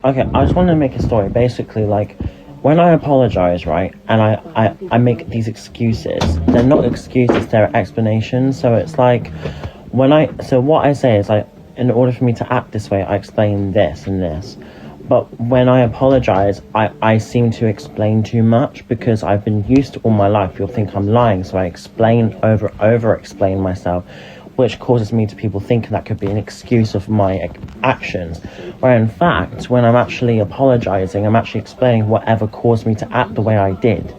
Okay, I just want to make a story. Basically, like, when I apologize, right, and I make these excuses, they're not excuses, they're explanations. So it's like, so what I say is, like, in order for me to act this way, I explain this and this. But when I apologize, I seem to explain too much because I've been used to all my life. You'll think I'm lying, so I explain over explain myself, which causes me to people thinking that could be an excuse of my actions. Where in fact, when I'm actually apologizing, I'm actually explaining whatever caused me to act the way I did.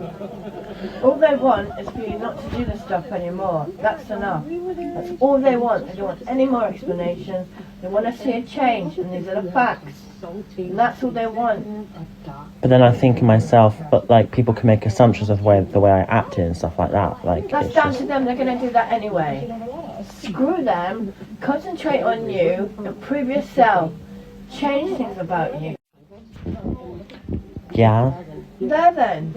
All they want is for you not to do this stuff anymore. That's enough. That's all they want. They don't want any more explanations. They want to see a change, and these are the facts. And that's all they want. But then I think to myself, but like people can make assumptions of the way I acted and stuff like that. Like that's down to them. They're going to do that anyway. Screw them. Concentrate on you. Improve yourself. Change things about you. Yeah. There then.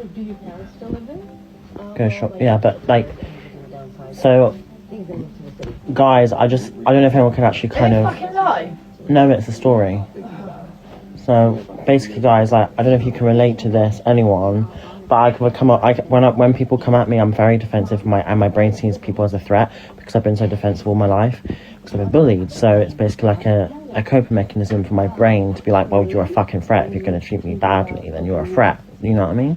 Go shop. Yeah, but like, so guys, I don't know if anyone can actually kind of. Fucking lie. No, it's a story. So basically, guys, like, I don't know if you can relate to this, anyone, but I can come up. When people come at me, I'm very defensive. My brain sees people as a threat because I've been so defensive all my life because I've been bullied. So it's basically like a coping mechanism for my brain to be like, well, you're a fucking threat. If you're going to treat me badly, then you're a threat. You know what I mean?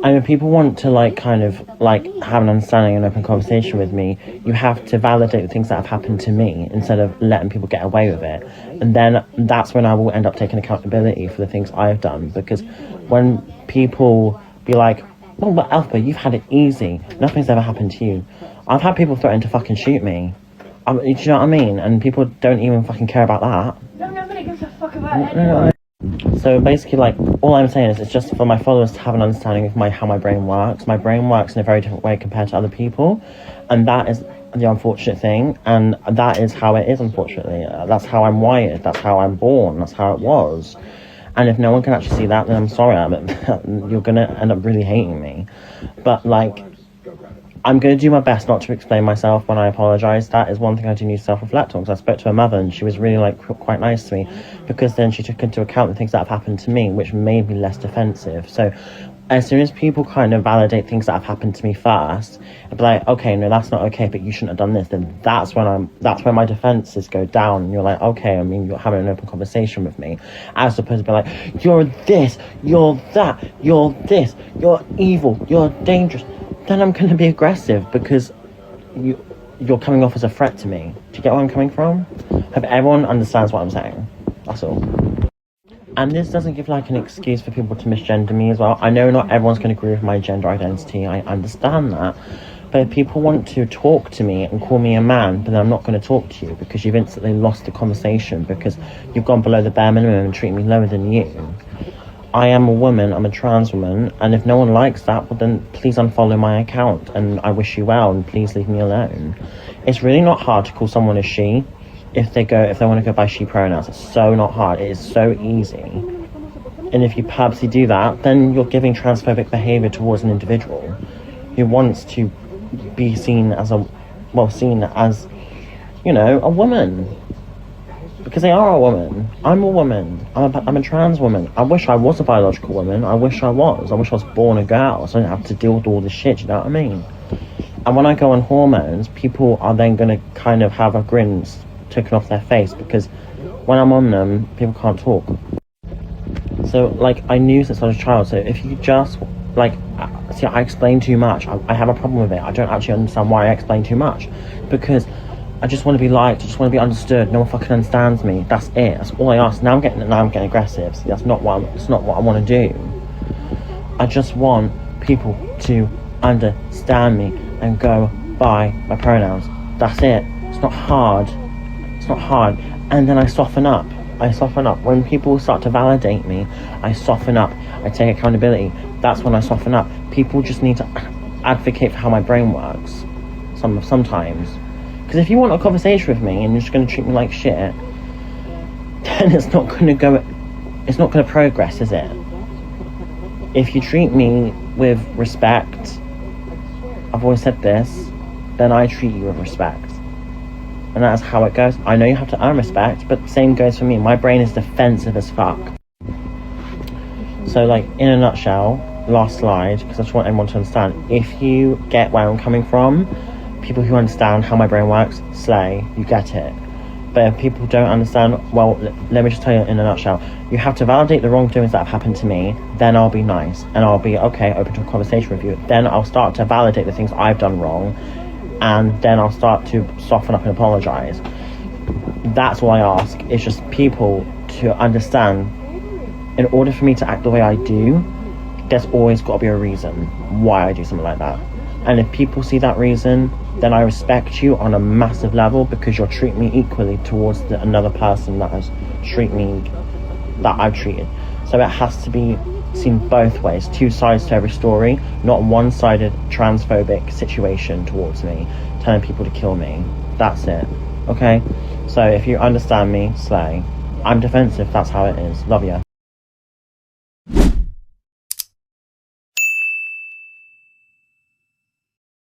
And if people want to like kind of like have an understanding and open conversation with me, you have to validate the things that have happened to me instead of letting people get away with it. And then that's when I will end up taking accountability for the things I've done. Because when people be like, well, but Elphaba, you've had it easy. Nothing's ever happened to you. I've had people threaten to fucking shoot me. Do you know what I mean? And people don't even fucking care about that. No, nobody gives a fuck about it anyway. So basically, like, all I'm saying is it's just for my followers to have an understanding of how my brain works. My brain works in a very different way compared to other people, and that is the unfortunate thing, and that is how it is, unfortunately. That's how I'm wired, that's how I'm born, that's how it was. And if no one can actually see that, then I'm sorry, you're gonna end up really hating me. But, like, I'm going to do my best not to explain myself when I apologise. That is one thing I do need to self-reflect on, because I spoke to her mother and she was really, like, quite nice to me, because then she took into account the things that have happened to me, which made me less defensive. So as soon as people kind of validate things that have happened to me first, I'd be like, okay, no, that's not okay, but you shouldn't have done this, then that's when my defences go down, and you're like, okay, I mean, you're having an open conversation with me, as opposed to be like, you're this, you're that, you're this, you're evil, you're dangerous. Then I'm going to be aggressive because you're coming off as a threat to me. Do you get where I'm coming from? Hope everyone understands what I'm saying. That's all. And this doesn't give like an excuse for people to misgender me as well. I know not everyone's going to agree with my gender identity. I understand that. But if people want to talk to me and call me a man, then I'm not going to talk to you because you've instantly lost the conversation because you've gone below the bare minimum and treated me lower than you. I am a woman, I'm a trans woman, and if no one likes that, well then please unfollow my account, and I wish you well, and please leave me alone. It's really not hard to call someone a she if they want to go by she pronouns. It's so not hard, it is so easy. And if you purposely do that, then you're giving transphobic behaviour towards an individual who wants to be seen as a woman. Because they are a woman. I'm a woman. I'm a trans woman. I wish I was a biological woman. I wish I was born a girl, so I didn't have to deal with all this shit, you know what I mean? And when I go on hormones, people are then going to kind of have a grin taken off their face, because when I'm on them, people can't talk. So, like, I knew since I was a child, so if you just, like, see, I explain too much. I have a problem with it. I don't actually understand why I explain too much, because I just want to be liked, I just want to be understood. No one fucking understands me. That's it. That's all I ask. Now I'm getting aggressive. See, that's not what I want to do. I just want people to understand me and go by my pronouns. That's it. It's not hard. And then I soften up. When people start to validate me, I soften up. I take accountability. That's when I soften up. People just need to advocate for how my brain works. Sometimes. Because if you want a conversation with me and you're just going to treat me like shit, then it's not going to progress, is it? If you treat me with respect, I've always said this, then I treat you with respect. and that is how it goes. I know you have to earn respect, but same goes for me. My brain is defensive as fuck. So, like, in a nutshell, last slide, because I just want everyone to understand, if you get where I'm coming from, people who understand how my brain works, slay, you get it. But if people don't understand, well, let me just tell you in a nutshell, you have to validate the wrongdoings that have happened to me, then I'll be nice, and I'll be, okay, open to a conversation with you. Then I'll start to validate the things I've done wrong, and then I'll start to soften up and apologise. That's all I ask, it's just people to understand, in order for me to act the way I do, there's always got to be a reason why I do something like that. And if people see that reason, then I respect you on a massive level, because you're treating me equally towards another person that has treated me, that I've treated. So it has to be seen both ways, two sides to every story, not one-sided transphobic situation towards me, telling people to kill me. That's it, okay? So if you understand me, slay. I'm defensive, that's how it is. Love ya.